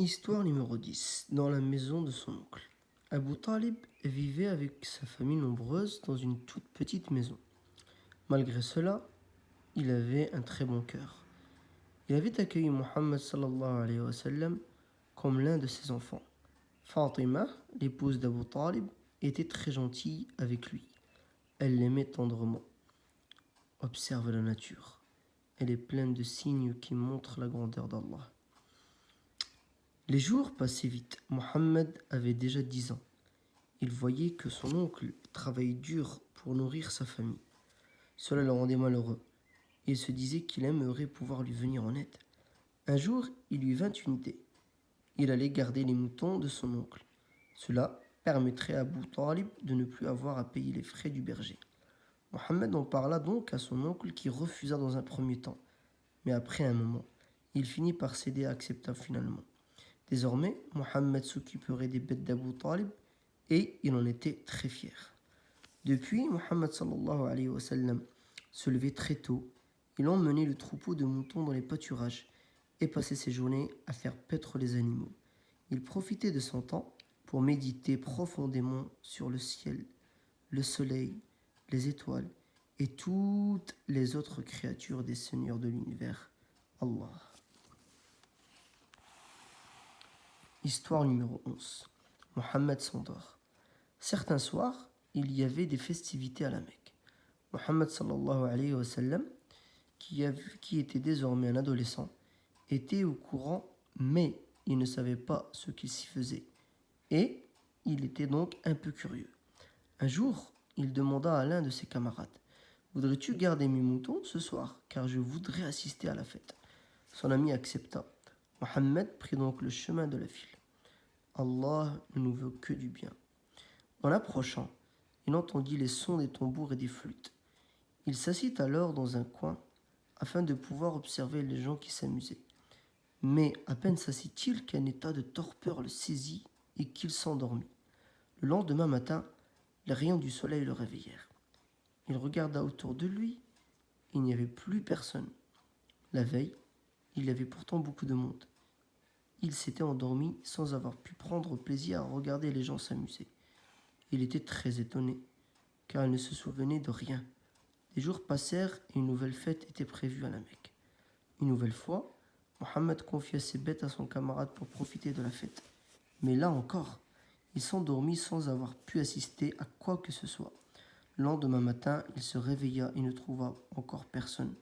Histoire numéro 10. Dans la maison de son oncle. Abu Talib vivait avec sa famille nombreuse dans une toute petite maison. Malgré cela, il avait un très bon cœur. Il avait accueilli Mohammed sallallahu alayhi wa sallam comme l'un de ses enfants. Fatima, l'épouse d'Abu Talib, était très gentille avec lui. Elle l'aimait tendrement. Observe la nature. Elle est pleine de signes qui montrent la grandeur d'Allah. Les jours passaient vite. Mohammed avait déjà 10 ans. Il voyait que son oncle travaillait dur pour nourrir sa famille. Cela le rendait malheureux. Il se disait qu'il aimerait pouvoir lui venir en aide. Un jour, il lui vint une idée. Il allait garder les moutons de son oncle. Cela permettrait à Abu Talib de ne plus avoir à payer les frais du berger. Mohammed en parla donc à son oncle qui refusa dans un premier temps. Mais après un moment, il finit par céder et accepta finalement. Désormais, Mohammed s'occuperait des bêtes d'Abu Talib et il en était très fier. Depuis, Mohammed sallallahu alayhi wa sallam se levait très tôt. Il emmenait le troupeau de moutons dans les pâturages et passait ses journées à faire paître les animaux. Il profitait de son temps pour méditer profondément sur le ciel, le soleil, les étoiles et toutes les autres créatures des seigneurs de l'univers, Allah. Histoire numéro 11. Mohammed s'endort. Certains soirs, il y avait des festivités à la Mecque. Mohammed sallallahu alayhi wa sallam, qui était désormais un adolescent, était au courant, mais il ne savait pas ce qu'il s'y faisait. Et il était donc un peu curieux. Un jour, il demanda à l'un de ses camarades « Voudrais-tu garder mes moutons ce soir, car je voudrais assister à la fête ?» Son ami accepta. Mohammed prit donc le chemin de la ville. Allah ne nous veut que du bien. En approchant, il entendit les sons des tambours et des flûtes. Il s'assit alors dans un coin afin de pouvoir observer les gens qui s'amusaient. Mais à peine s'assit-il qu'un état de torpeur le saisit et qu'il s'endormit. Le lendemain matin, les rayons du soleil le réveillèrent. Il regarda autour de lui, il n'y avait plus personne. La veille, il y avait pourtant beaucoup de monde. Il s'était endormi sans avoir pu prendre plaisir à regarder les gens s'amuser. Il était très étonné, car il ne se souvenait de rien. Des jours passèrent et une nouvelle fête était prévue à la Mecque. Une nouvelle fois, Mohammed confia ses bêtes à son camarade pour profiter de la fête. Mais là encore, il s'endormit sans avoir pu assister à quoi que ce soit. Le lendemain matin, il se réveilla et ne trouva encore personne.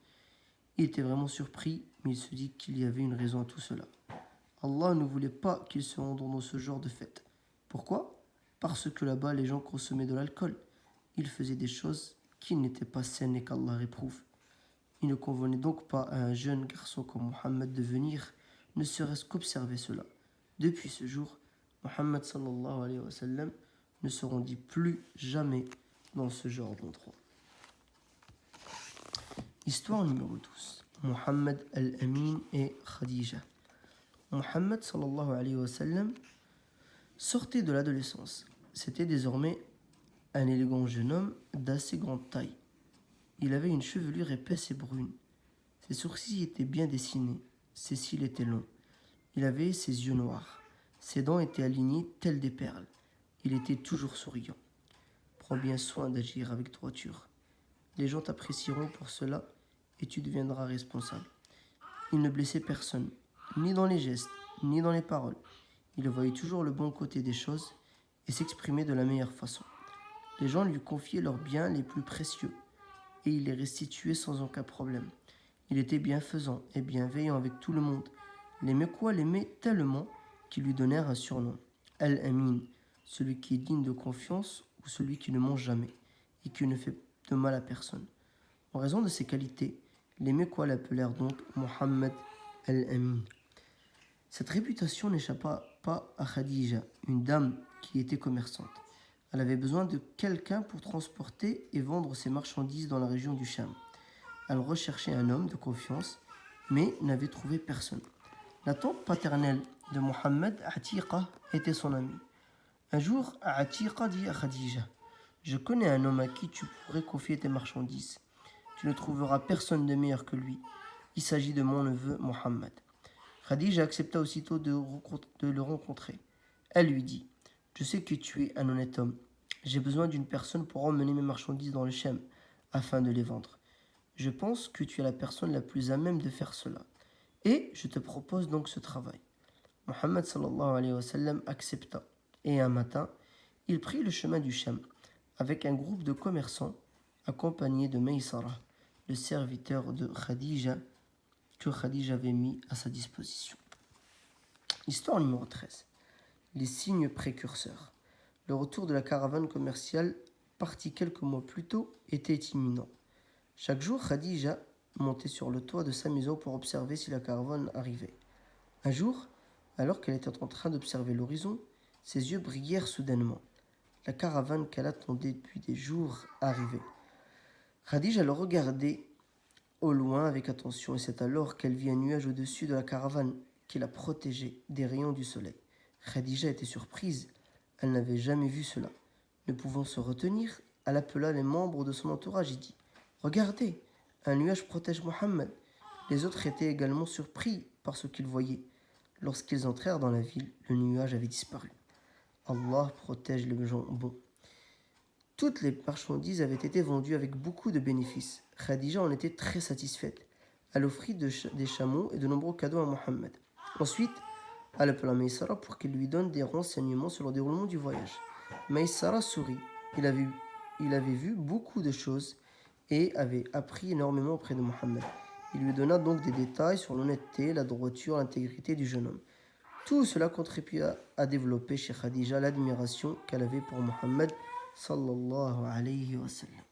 Il était vraiment surpris, mais il se dit qu'il y avait une raison à tout cela. Allah ne voulait pas qu'il se rende dans ce genre de fête. Pourquoi ? Parce que là-bas, les gens consommaient de l'alcool. Ils faisaient des choses qui n'étaient pas saines et qu'Allah réprouve. Il ne convenait donc pas à un jeune garçon comme Mohammed de venir, ne serait-ce qu'observer cela. Depuis ce jour, Mohammed sallallahu alayhi wa sallam ne se rendit plus jamais dans ce genre d'endroit. Histoire numéro 12. Mohammed al-Amin et Khadija. Mohammed sallallahu alayhi wa sallam sortait de l'adolescence. C'était désormais un élégant jeune homme d'assez grande taille. Il avait une chevelure épaisse et brune. Ses sourcils étaient bien dessinés, ses cils étaient longs. Il avait ses yeux noirs. Ses dents étaient alignées telles des perles. Il était toujours souriant. Prends bien soin d'agir avec droiture. Les gens t'apprécieront pour cela et tu deviendras responsable. Il ne blessait personne, ni dans les gestes, ni dans les paroles. Il voyait toujours le bon côté des choses et s'exprimait de la meilleure façon. Les gens lui confiaient leurs biens les plus précieux et il les restituait sans aucun problème. Il était bienfaisant et bienveillant avec tout le monde. Les Mecquois l'aimaient tellement qu'ils lui donnèrent un surnom, Al-Amin, celui qui est digne de confiance ou celui qui ne ment jamais et qui ne fait de mal à personne. En raison de ses qualités, les Mecquois l'appelèrent donc Mohammed Al-Amin. Cette réputation n'échappa pas à Khadija, une dame qui était commerçante. Elle avait besoin de quelqu'un pour transporter et vendre ses marchandises dans la région du Cham. Elle recherchait un homme de confiance, mais n'avait trouvé personne. La tante paternelle de Mohammed, Atiqa, était son amie. Un jour, Atiqa dit à Khadija « Je connais un homme à qui tu pourrais confier tes marchandises. Tu ne trouveras personne de meilleur que lui. Il s'agit de mon neveu Mohammed. » Khadija accepta aussitôt de le rencontrer. Elle lui dit: Je sais que tu es un honnête homme. J'ai besoin d'une personne pour emmener mes marchandises dans le Chem afin de les vendre. Je pense que tu es la personne la plus à même de faire cela. Et je te propose donc ce travail. Mohammed sallallahu alayhi wa sallam accepta. Et un matin, il prit le chemin du Chem avec un groupe de commerçants accompagné de Maysara, le serviteur de Khadija que Khadija avait mis à sa disposition. Histoire numéro 13. Les signes précurseurs. Le retour de la caravane commerciale, partie quelques mois plus tôt, était imminent. Chaque jour, Khadija montait sur le toit de sa maison pour observer si la caravane arrivait. Un jour, alors qu'elle était en train d'observer l'horizon, ses yeux brillèrent soudainement. La caravane qu'elle attendait depuis des jours arrivait. Khadija le regardait au loin avec attention, et c'est alors qu'elle vit un nuage au-dessus de la caravane qui la protégeait des rayons du soleil. Khadija était surprise, elle n'avait jamais vu cela. Ne pouvant se retenir, elle appela les membres de son entourage et dit: Regardez, un nuage protège Mohammed. Les autres étaient également surpris par ce qu'ils voyaient. Lorsqu'ils entrèrent dans la ville, le nuage avait disparu. Allah protège les gens bons. Toutes les marchandises avaient été vendues avec beaucoup de bénéfices. Khadija en était très satisfaite. Elle offrit des chameaux et de nombreux cadeaux à Mohammed. Ensuite, elle appela Maysara pour qu'il lui donne des renseignements sur le déroulement du voyage. Maysara sourit. Il avait vu beaucoup de choses et avait appris énormément auprès de Mohammed. Il lui donna donc des détails sur l'honnêteté, la droiture, l'intégrité du jeune homme. Tout cela contribua à développer chez Khadija l'admiration qu'elle avait pour Mohammed sallallahu alayhi wa sallam.